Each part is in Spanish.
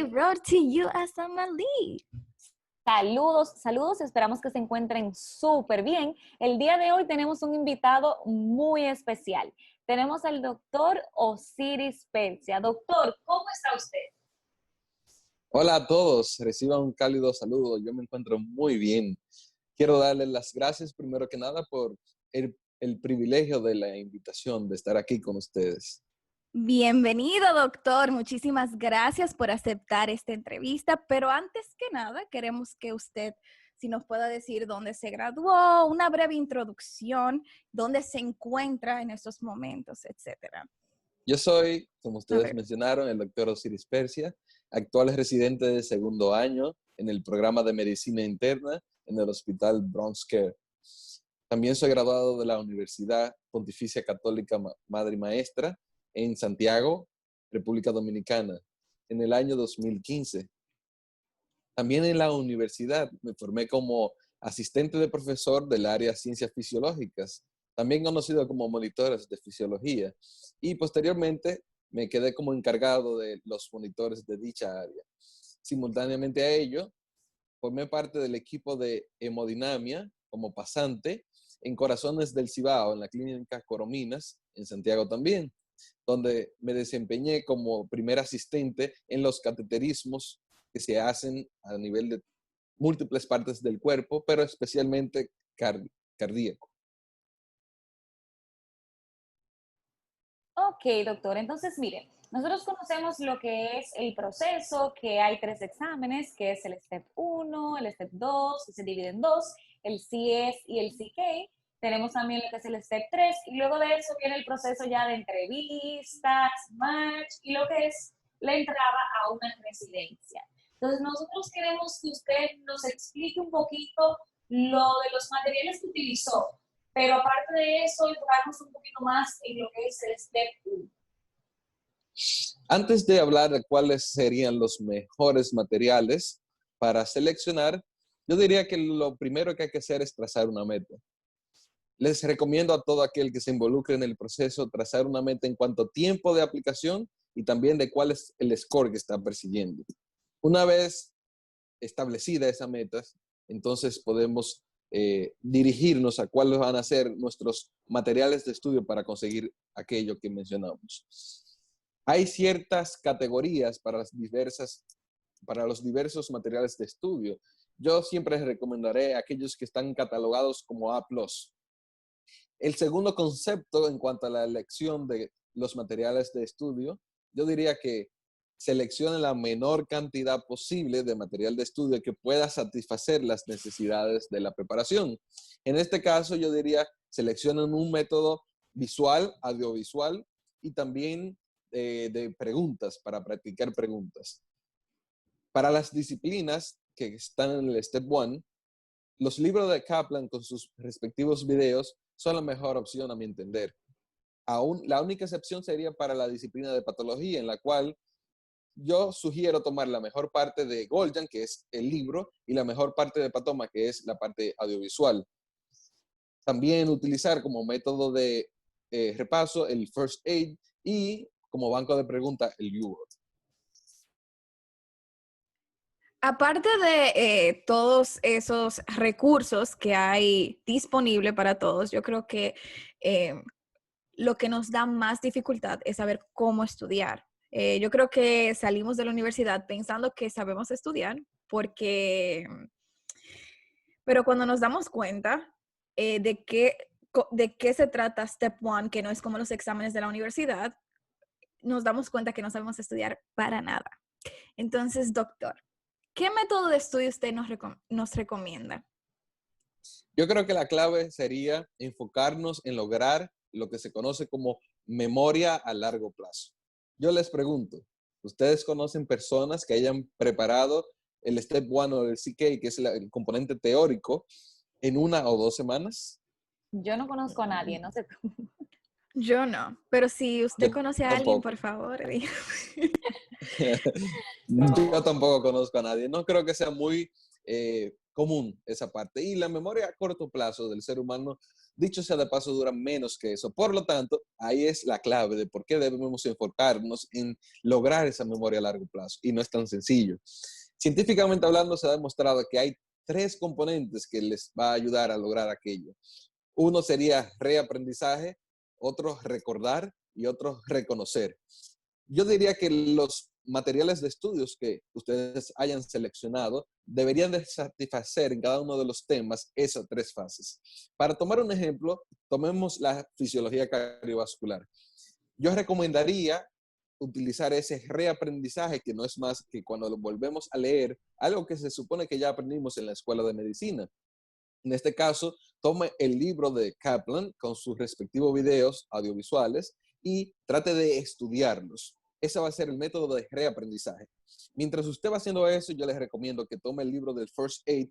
brought to you as Amalie. Saludos, saludos, esperamos que se encuentren súper bien. El día de hoy tenemos un invitado muy especial. Tenemos al doctor Osiris Persia. Doctor, ¿cómo está usted? Hola a todos, reciban un cálido saludo. Yo me encuentro muy bien. Quiero darles las gracias primero que nada por el privilegio de la invitación de estar aquí con ustedes. Bienvenido, doctor. Muchísimas gracias por aceptar esta entrevista. Pero antes que nada, queremos que usted, si nos pueda decir dónde se graduó, una breve introducción, dónde se encuentra en estos momentos, etcétera. Yo soy, como ustedes mencionaron, el doctor Osiris Persia, actual residente de segundo año en el programa de medicina interna en el Hospital Bronx Care. También soy graduado de la Universidad Pontificia Católica Madre y Maestra en Santiago, República Dominicana, en el año 2015. También en la universidad me formé como asistente de profesor del área de ciencias fisiológicas, también conocido como monitores de fisiología, y posteriormente me quedé como encargado de los monitores de dicha área. Simultáneamente a ello, formé parte del equipo de hemodinamia como pasante en Corazones del Cibao, en la clínica Corominas, en Santiago también, donde me desempeñé como primer asistente en los cateterismos que se hacen a nivel de múltiples partes del cuerpo, pero especialmente cardíaco. Ok, doctor. Entonces, mire, nosotros conocemos lo que es el proceso, que hay 3 exámenes, que es el Step 1, el Step 2, que se divide en 2, el CS y el CK. Tenemos también lo que es el Step 3, y luego de eso viene el proceso ya de entrevistas, match, y lo que es la entrada a una residencia. Entonces, nosotros queremos que usted nos explique un poquito lo de los materiales que utilizó, pero aparte de eso, enfocarnos un poquito más en lo que es el Step 1. Antes de hablar de cuáles serían los mejores materiales para seleccionar, yo diría que lo primero que hay que hacer es trazar una meta. Les recomiendo a todo aquel que se involucre en el proceso trazar una meta en cuanto a tiempo de aplicación y también de cuál es el score que está persiguiendo. Una vez establecida esa meta, entonces podemos dirigirnos a cuáles van a ser nuestros materiales de estudio para conseguir aquello que mencionamos. Hay ciertas categorías para los diversos materiales de estudio. Yo siempre les recomendaré aquellos que están catalogados como A+. El segundo concepto en cuanto a la elección de los materiales de estudio, yo diría que seleccionen la menor cantidad posible de material de estudio que pueda satisfacer las necesidades de la preparación. En este caso, yo diría, seleccionen un método visual, audiovisual y también de preguntas, para practicar preguntas. Para las disciplinas que están en el Step 1, los libros de Kaplan con sus respectivos videos son la mejor opción a mi entender. La única excepción sería para la disciplina de patología, en la cual yo sugiero tomar la mejor parte de Goljan, que es el libro, y la mejor parte de Patoma, que es la parte audiovisual. También utilizar como método de repaso el First Aid y como banco de preguntas el U-Board. Aparte de todos esos recursos que hay disponible para todos, yo creo que lo que nos da más dificultad es saber cómo estudiar. Yo creo que salimos de la universidad pensando que sabemos estudiar, pero cuando nos damos cuenta de qué se trata Step 1, que no es como los exámenes de la universidad, nos damos cuenta que no sabemos estudiar para nada. Entonces, doctor, ¿qué método de estudio usted nos recomienda? Yo creo que la clave sería enfocarnos en lograr lo que se conoce como memoria a largo plazo. Yo les pregunto, ¿ustedes conocen personas que hayan preparado el Step 1 o el CK, que es el componente teórico, en 1 o 2 semanas? Yo no conozco a nadie, no sé. Yo no, pero si usted Yo conoce a alguien, por favor, dígame. Yo tampoco conozco a nadie. No creo que sea muy común esa parte. Y la memoria a corto plazo del ser humano, dicho sea de paso, dura menos que eso. Por lo tanto, ahí es la clave de por qué debemos enfocarnos en lograr esa memoria a largo plazo. Y no es tan sencillo. Científicamente hablando, se ha demostrado que hay 3 componentes que les va a ayudar a lograr aquello. Uno sería reaprendizaje, otro recordar y otro reconocer. Yo diría que los materiales de estudios que ustedes hayan seleccionado deberían de satisfacer en cada uno de los temas esas 3 fases. Para tomar un ejemplo, tomemos la fisiología cardiovascular. Yo recomendaría utilizar ese reaprendizaje, que no es más que cuando lo volvemos a leer, algo que se supone que ya aprendimos en la escuela de medicina. En este caso, tome el libro de Kaplan con sus respectivos videos audiovisuales y trate de estudiarlos. Ese va a ser el método de reaprendizaje. Mientras usted va haciendo eso, yo les recomiendo que tome el libro del First Aid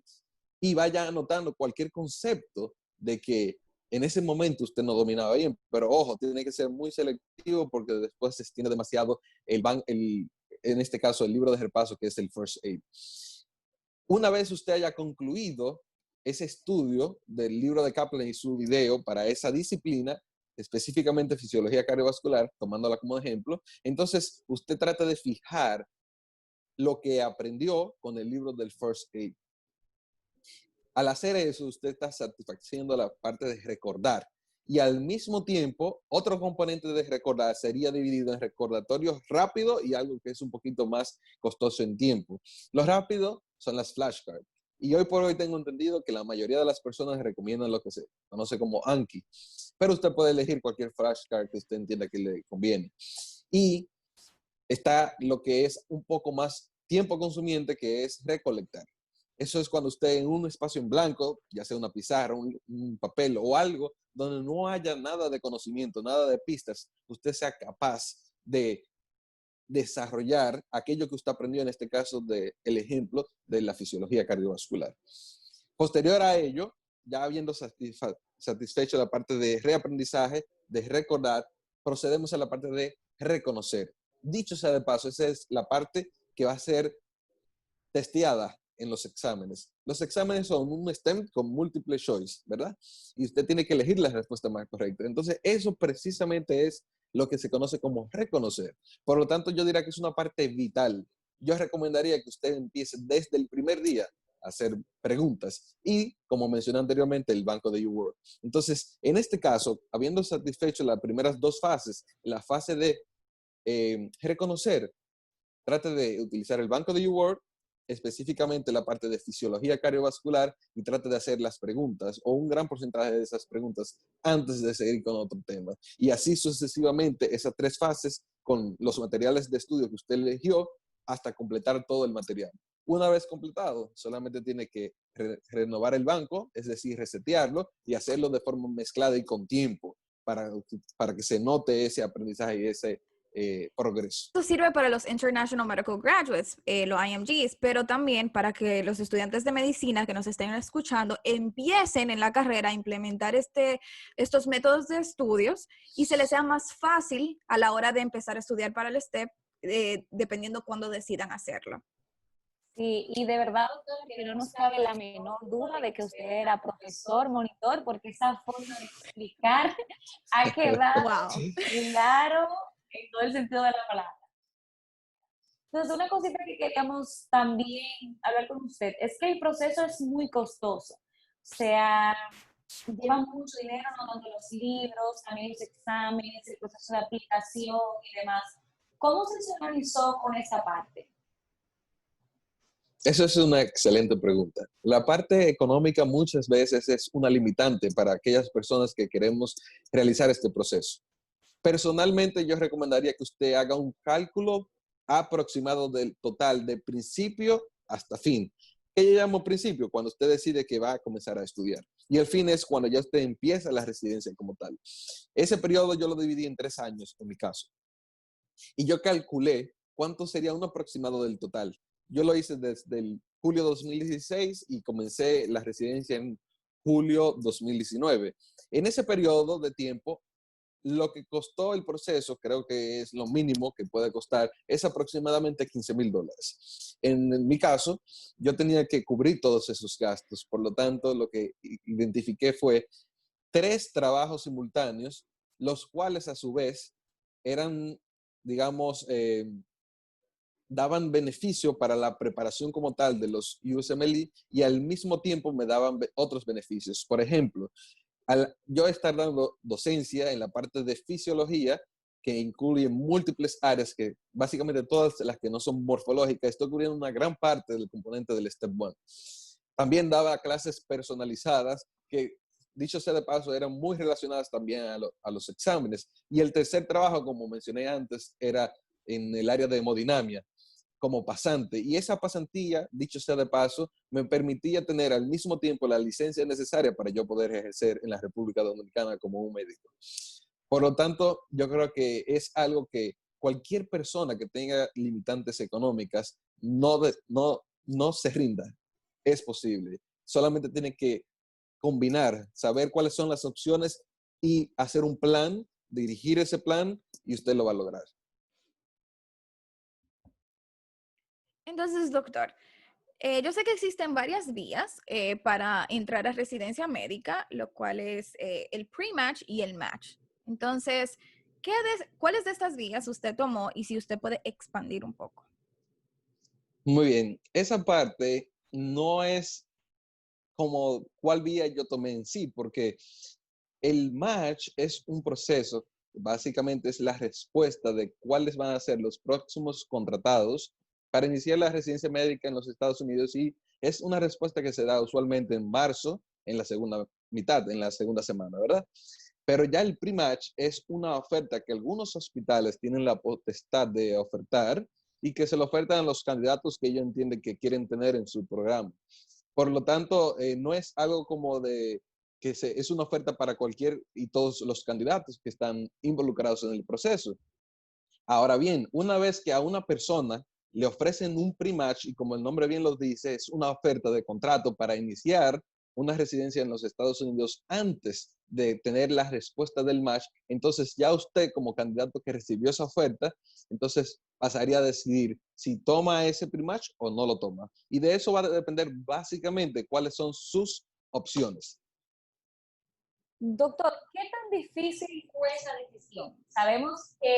y vaya anotando cualquier concepto de que en ese momento usted no dominaba bien. Pero ojo, tiene que ser muy selectivo porque después se extiende demasiado en este caso, el libro de repaso que es el First Aid. Una vez usted haya concluido ese estudio del libro de Kaplan y su video para esa disciplina, específicamente fisiología cardiovascular, tomándola como ejemplo, entonces usted trata de fijar lo que aprendió con el libro del First Aid. Al hacer eso, usted está satisfaciendo la parte de recordar. Y al mismo tiempo, otro componente de recordar sería dividido en recordatorios rápidos y algo que es un poquito más costoso en tiempo. Lo rápido son las flashcards. Y hoy por hoy tengo entendido que la mayoría de las personas recomiendan lo que se conoce como Anki. Pero usted puede elegir cualquier flashcard que usted entienda que le conviene. Y está lo que es un poco más tiempo consumiente, que es recolectar. Eso es cuando usted en un espacio en blanco, ya sea una pizarra, un papel o algo, donde no haya nada de conocimiento, nada de pistas, usted sea capaz de desarrollar aquello que usted aprendió, en este caso del ejemplo de la fisiología cardiovascular. Posterior a ello, ya habiendo satisfecho la parte de reaprendizaje, de recordar, procedemos a la parte de reconocer. Dicho sea de paso, esa es la parte que va a ser testeada en los exámenes. Los exámenes son un STEM con múltiple choice, ¿verdad? Y usted tiene que elegir la respuesta más correcta. Entonces, eso precisamente es lo que se conoce como reconocer. Por lo tanto, yo diría que es una parte vital. Yo recomendaría que usted empiece desde el primer día a hacer preguntas y, como mencioné anteriormente, el banco de YouWorld. Entonces, en este caso, habiendo satisfecho las primeras 2 fases, la fase de reconocer, trate de utilizar el banco de YouWorld, específicamente la parte de fisiología cardiovascular, y trate de hacer las preguntas o un gran porcentaje de esas preguntas antes de seguir con otro tema. Y así sucesivamente esas 3 fases con los materiales de estudio que usted eligió hasta completar todo el material. Una vez completado, solamente tiene que renovar el banco, es decir, resetearlo y hacerlo de forma mezclada y con tiempo para que se note ese aprendizaje y ese progreso. Esto sirve para los International Medical Graduates, los IMGs, pero también para que los estudiantes de medicina que nos estén escuchando empiecen en la carrera a implementar estos métodos de estudios y se les sea más fácil a la hora de empezar a estudiar para el STEP, dependiendo cuándo decidan hacerlo. Sí, y de verdad, doctor, que no nos cabe la menor duda de que usted era profesor, monitor, porque esa forma de explicar ha quedado claro en todo el sentido de la palabra. Entonces, una cosita que queríamos también hablar con usted es que el proceso es muy costoso. O sea, lleva mucho dinero, no tanto los libros, también los exámenes, el proceso de aplicación y demás. ¿Cómo se organizó con esa parte? Eso es una excelente pregunta. La parte económica muchas veces es una limitante para aquellas personas que queremos realizar este proceso. Personalmente, yo recomendaría que usted haga un cálculo aproximado del total de principio hasta fin. ¿Qué yo llamo principio? Cuando usted decide que va a comenzar a estudiar. Y el fin es cuando ya usted empieza la residencia como tal. Ese periodo yo lo dividí en 3 años, en mi caso. Y yo calculé cuánto sería un aproximado del total. Yo lo hice desde el julio 2016 y comencé la residencia en julio 2019. En ese periodo de tiempo, lo que costó el proceso, creo que es lo mínimo que puede costar, es aproximadamente $15,000. En mi caso, yo tenía que cubrir todos esos gastos, por lo tanto, lo que identifiqué fue 3 trabajos simultáneos, los cuales a su vez eran, digamos, daban beneficio para la preparación como tal de los USMLE y al mismo tiempo me daban otros beneficios. Por ejemplo, al yo estar dando docencia en la parte de fisiología, que incluye múltiples áreas, que básicamente todas las que no son morfológicas, estoy cubriendo una gran parte del componente del Step 1. También daba clases personalizadas que, dicho sea de paso, eran muy relacionadas también a los exámenes. Y el tercer trabajo, como mencioné antes, era en el área de hemodinamia como pasante. Y esa pasantía, dicho sea de paso, me permitía tener al mismo tiempo la licencia necesaria para yo poder ejercer en la República Dominicana como un médico. Por lo tanto, yo creo que es algo que cualquier persona que tenga limitantes económicas no se rinda. Es posible. Solamente tiene que combinar, saber cuáles son las opciones y hacer un plan, dirigir ese plan y usted lo va a lograr. Entonces, doctor, yo sé que existen varias vías para entrar a residencia médica, lo cual es el pre-match y el match. Entonces, ¿cuáles de estas vías usted tomó y si usted puede expandir un poco? Muy bien. Esa parte no es como cuál vía yo tomé en sí, porque el match es un proceso, básicamente es la respuesta de cuáles van a ser los próximos contratados para iniciar la residencia médica en los Estados Unidos y es una respuesta que se da usualmente en marzo, en la segunda mitad, en la segunda semana, ¿verdad? Pero ya el pre-match es una oferta que algunos hospitales tienen la potestad de ofertar y que se lo ofertan a los candidatos que ellos entienden que quieren tener en su programa. Por lo tanto, no es algo como de que es una oferta para cualquier y todos los candidatos que están involucrados en el proceso. Ahora bien, una vez que a una persona le ofrecen un pre-match, y como el nombre bien lo dice, es una oferta de contrato para iniciar una residencia en los Estados Unidos antes de tener la respuesta del match, entonces ya usted como candidato que recibió esa oferta, entonces pasaría a decidir si toma ese pre-match o no lo toma. Y de eso va a depender básicamente cuáles son sus opciones. Doctor, ¿qué tan difícil fue esa decisión? Sabemos que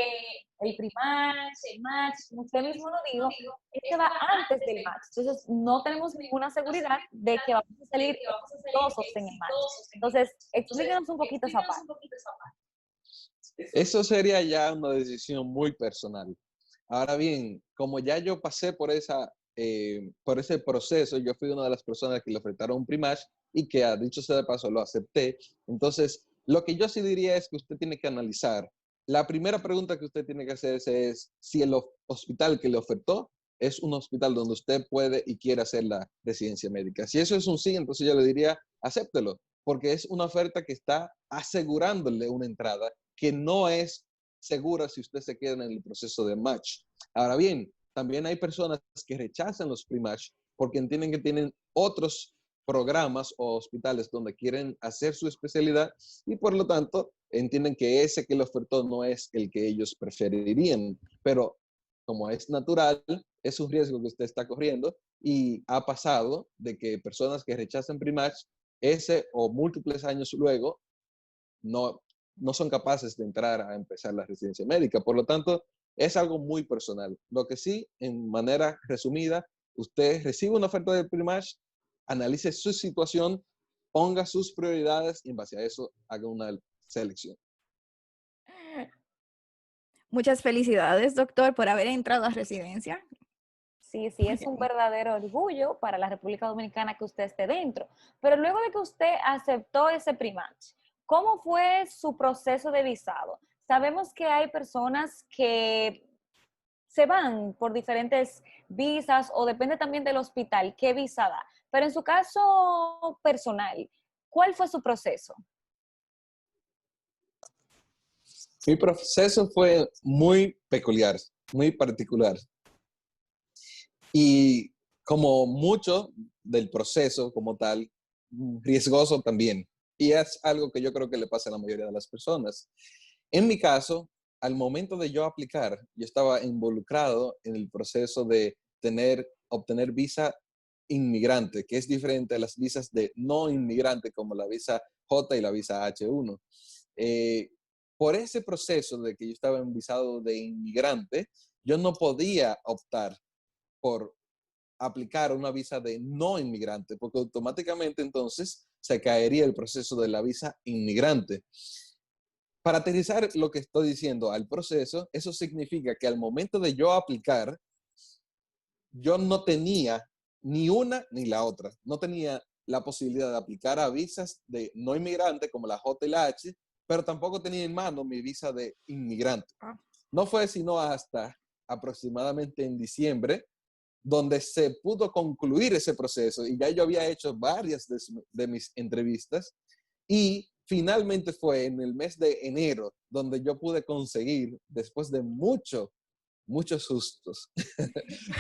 el pre-match, el match, como usted mismo lo dijo, este va antes del match. Entonces, no tenemos ninguna seguridad de que vamos a salir exitosos en el match. Entonces, explíquenos un poquito esa parte. Eso sería ya una decisión muy personal. Ahora bien, como ya yo pasé por ese proceso, yo fui una de las personas que le ofertaron un pre-match y que, a dicho sea de paso, lo acepté. Entonces, lo que yo sí diría es que usted tiene que analizar. La primera pregunta que usted tiene que hacerse es si el hospital que le ofertó es un hospital donde usted puede y quiere hacer la residencia médica. Si eso es un sí, entonces yo le diría, acéptelo, porque es una oferta que está asegurándole una entrada que no es segura si usted se queda en el proceso de match. Ahora bien, también hay personas que rechazan los pre-match porque entienden que tienen otros programas o hospitales donde quieren hacer su especialidad y por lo tanto entienden que ese que le ofertó no es el que ellos preferirían. Pero como es natural, es un riesgo que usted está corriendo y ha pasado de que personas que rechazan pre-match, ese o múltiples años luego, no son capaces de entrar a empezar la residencia médica. Por lo tanto, es algo muy personal. Lo que sí, en manera resumida, usted recibe una oferta de pre-match, analice su situación, ponga sus prioridades y en base a eso haga una selección. Muchas felicidades, doctor, por haber entrado a residencia. Sí, sí, es un verdadero orgullo para la República Dominicana que usted esté dentro. Pero luego de que usted aceptó ese pre-match, ¿cómo fue su proceso de visado? Sabemos que hay personas que se van por diferentes visas o depende también del hospital, qué visa da. Pero en su caso personal, ¿cuál fue su proceso? Mi proceso fue muy peculiar, muy particular. Y como mucho del proceso como tal, riesgoso también. Y es algo que yo creo que le pasa a la mayoría de las personas. En mi caso, al momento de yo aplicar, yo estaba involucrado en el proceso de obtener visa inmigrante, que es diferente a las visas de no inmigrante como la visa J y la visa H1. Eh, por ese proceso de que yo estaba en visado de inmigrante, yo no podía optar por aplicar una visa de no inmigrante, porque automáticamente entonces se caería el proceso de la visa inmigrante. Para aterrizar lo que estoy diciendo al proceso, eso significa que al momento de yo aplicar, yo no tenía ni una ni la otra. No tenía la posibilidad de aplicar a visas de no inmigrante como la J y la H, pero tampoco tenía en mano mi visa de inmigrante. No fue sino hasta aproximadamente en diciembre donde se pudo concluir ese proceso y ya yo había hecho varias de mis entrevistas y finalmente fue en el mes de enero donde yo pude conseguir, después de muchos sustos,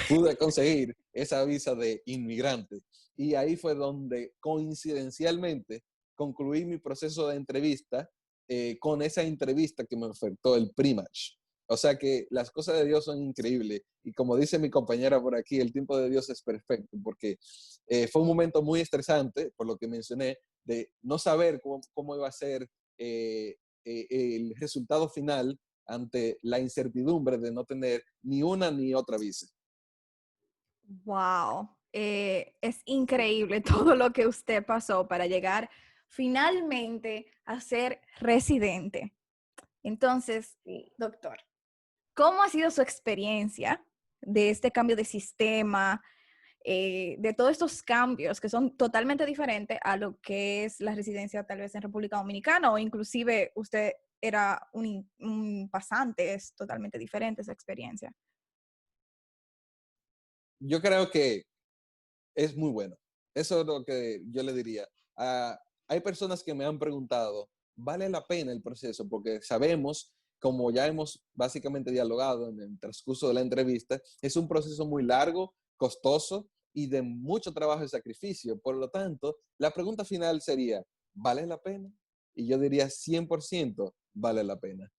pude conseguir esa visa de inmigrante. Y ahí fue donde coincidencialmente concluí mi proceso de entrevista con esa entrevista que me ofertó el Primatch. O sea que las cosas de Dios son increíbles. Y como dice mi compañera por aquí, el tiempo de Dios es perfecto, porque fue un momento muy estresante, por lo que mencioné, de no saber cómo iba a ser el resultado final ante la incertidumbre de no tener ni una ni otra visa. Wow, es increíble todo lo que usted pasó para llegar finalmente a ser residente. Entonces, doctor, ¿cómo ha sido su experiencia de este cambio de sistema, de todos estos cambios que son totalmente diferentes a lo que es la residencia tal vez en República Dominicana o inclusive usted era un pasante? Es totalmente diferente esa experiencia. Yo creo que es muy bueno. Eso es lo que yo le diría. Hay personas que me han preguntado, ¿vale la pena el proceso? Porque sabemos, como ya hemos básicamente dialogado en el transcurso de la entrevista, es un proceso muy largo, costoso y de mucho trabajo y sacrificio. Por lo tanto, la pregunta final sería, ¿vale la pena? Y yo diría 100% vale la pena.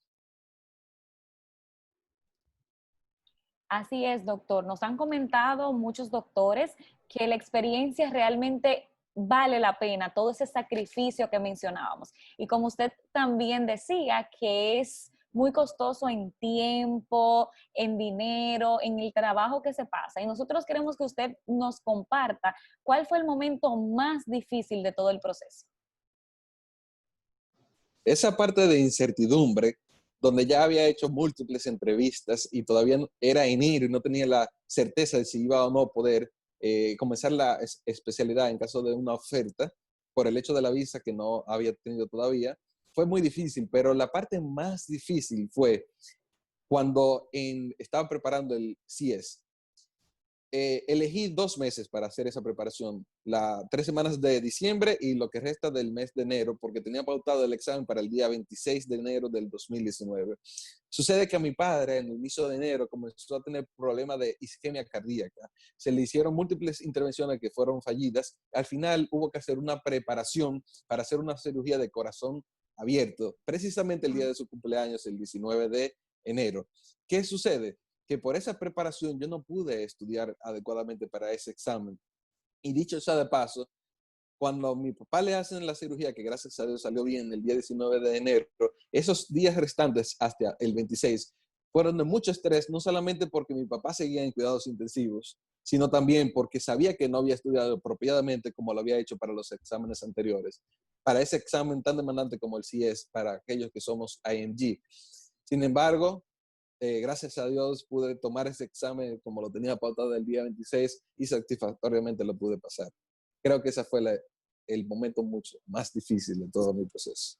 Así es, doctor. Nos han comentado muchos doctores que la experiencia realmente vale la pena, todo ese sacrificio que mencionábamos. Y como usted también decía, que es muy costoso en tiempo, en dinero, en el trabajo que se pasa. Y nosotros queremos que usted nos comparta cuál fue el momento más difícil de todo el proceso. Esa parte de incertidumbre, donde ya había hecho múltiples entrevistas y todavía era enero y no tenía la certeza de si iba o no poder comenzar la especialidad en caso de una oferta, por el hecho de la visa que no había tenido todavía, fue muy difícil, pero la parte más difícil fue cuando estaba preparando el CS. Elegí 2 meses para hacer esa preparación, 3 semanas de diciembre y lo que resta del mes de enero, porque tenía pautado el examen para el día 26 de enero del 2019. Sucede que a mi padre en el inicio de enero comenzó a tener problemas de isquemia cardíaca. Se le hicieron múltiples intervenciones que fueron fallidas. Al final hubo que hacer una preparación para hacer una cirugía de corazón abierto, precisamente el día de su cumpleaños, el 19 de enero. ¿Qué sucede? Que por esa preparación yo no pude estudiar adecuadamente para ese examen. Y dicho sea de paso, cuando a mi papá le hacen la cirugía, que gracias a Dios salió bien el día 19 de enero, esos días restantes hasta el 26 fueron de mucho estrés, no solamente porque mi papá seguía en cuidados intensivos, sino también porque sabía que no había estudiado apropiadamente como lo había hecho para los exámenes anteriores, para ese examen tan demandante como el CS para aquellos que somos IMG. Sin embargo, gracias a Dios pude tomar ese examen como lo tenía pautado el día 26 y satisfactoriamente lo pude pasar. Creo que ese fue el momento mucho más difícil de todo mi proceso.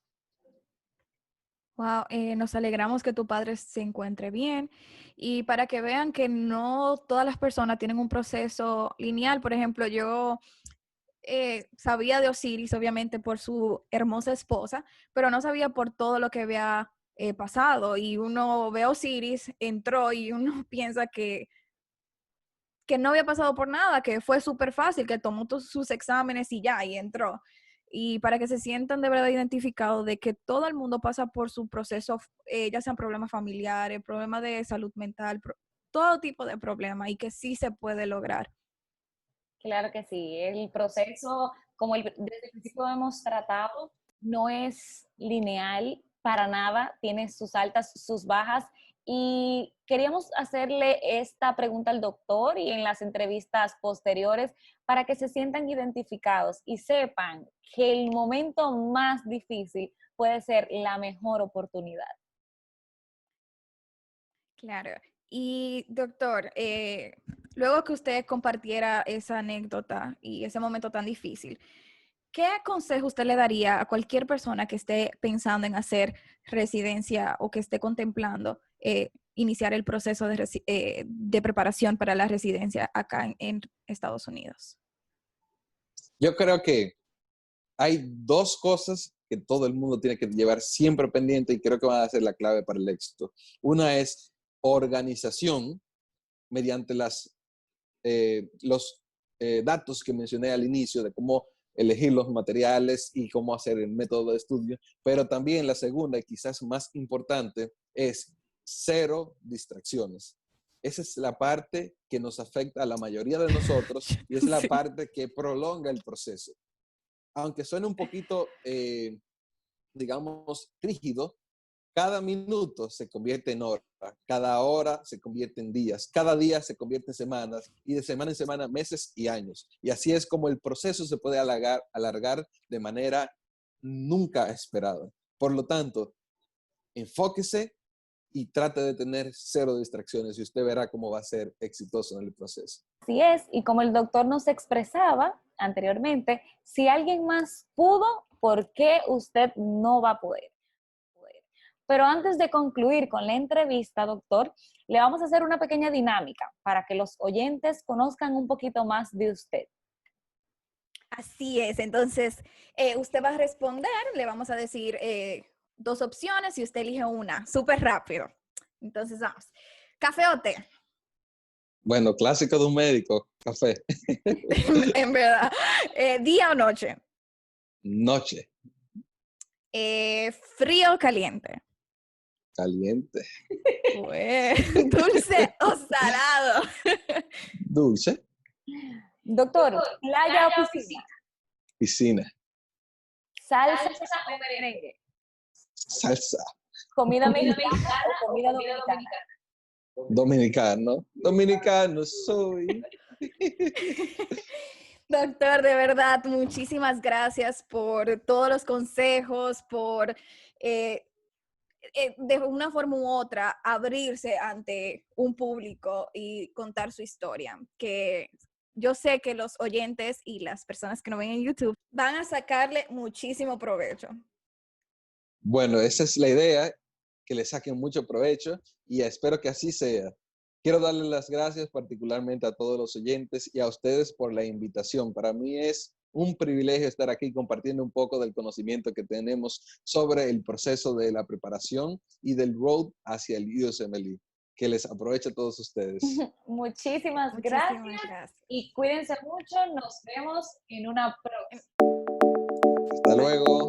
Wow, nos alegramos que tu padre se encuentre bien y para que vean que no todas las personas tienen un proceso lineal. Por ejemplo, yo sabía de Osiris, obviamente, por su hermosa esposa, pero no sabía por todo lo que había pasado. Y uno ve a Osiris, entró y uno piensa que no había pasado por nada, que fue súper fácil, que tomó todos sus exámenes y ya, y entró. y para que se sientan de verdad identificados de que todo el mundo pasa por su proceso, ya sean problemas familiares, problemas de salud mental, todo tipo de problemas y que sí se puede lograr. Claro que sí, el proceso, como desde el principio hemos tratado, no es lineal para nada, tiene sus altas, sus bajas. Y queríamos hacerle esta pregunta al doctor y en las entrevistas posteriores para que se sientan identificados y sepan que el momento más difícil puede ser la mejor oportunidad. Claro. Y doctor, luego que usted compartiera esa anécdota y ese momento tan difícil, ¿qué consejo usted le daría a cualquier persona que esté pensando en hacer residencia o que esté contemplando iniciar el proceso de preparación para la residencia acá en Estados Unidos? Yo creo que hay dos cosas que todo el mundo tiene que llevar siempre pendiente y creo que van a ser la clave para el éxito. Una es organización mediante los datos que mencioné al inicio de cómo elegir los materiales y cómo hacer el método de estudio, pero también la segunda y quizás más importante es cero distracciones. Esa es la parte que nos afecta a la mayoría de nosotros y es la Sí. parte que prolonga el proceso. Aunque suene un poquito, digamos, rígido, cada minuto se convierte en hora, cada hora se convierte en días, cada día se convierte en semanas y de semana en semana meses y años. Y así es como el proceso se puede alargar de manera nunca esperada. Por lo tanto, enfóquese y trate de tener cero distracciones y usted verá cómo va a ser exitoso en el proceso. Así es, y como el doctor nos expresaba anteriormente, si alguien más pudo, ¿por qué usted no va a poder? Pero antes de concluir con la entrevista, doctor, le vamos a hacer una pequeña dinámica para que los oyentes conozcan un poquito más de usted. Así es, entonces usted va a responder, le vamos a decir dos opciones y usted elige una, súper rápido. Entonces vamos, ¿café o té? Bueno, clásico de un médico, café. En verdad. ¿Día o noche? Noche, ¿Frío o caliente? caliente, ¿Dulce o salado? dulce, Doctor, ¿playa o piscina? piscina, ¿Salsa o merengue? salsa, ¿Comida mexicana o comida dominicana? dominicano, dominicano soy. Doctor, de verdad, muchísimas gracias por todos los consejos, por de una forma u otra abrirse ante un público y contar su historia, que yo sé que los oyentes y las personas que nos ven en YouTube van a sacarle muchísimo provecho. Bueno, esa es la idea, que le saquen mucho provecho y espero que así sea. Quiero darle las gracias particularmente a todos los oyentes y a ustedes por la invitación. Para mí es un privilegio estar aquí compartiendo un poco del conocimiento que tenemos sobre el proceso de la preparación y del road hacia el USMLE. Que les aproveche a todos ustedes. Muchísimas gracias y cuídense mucho. Nos vemos en una próxima. Hasta luego.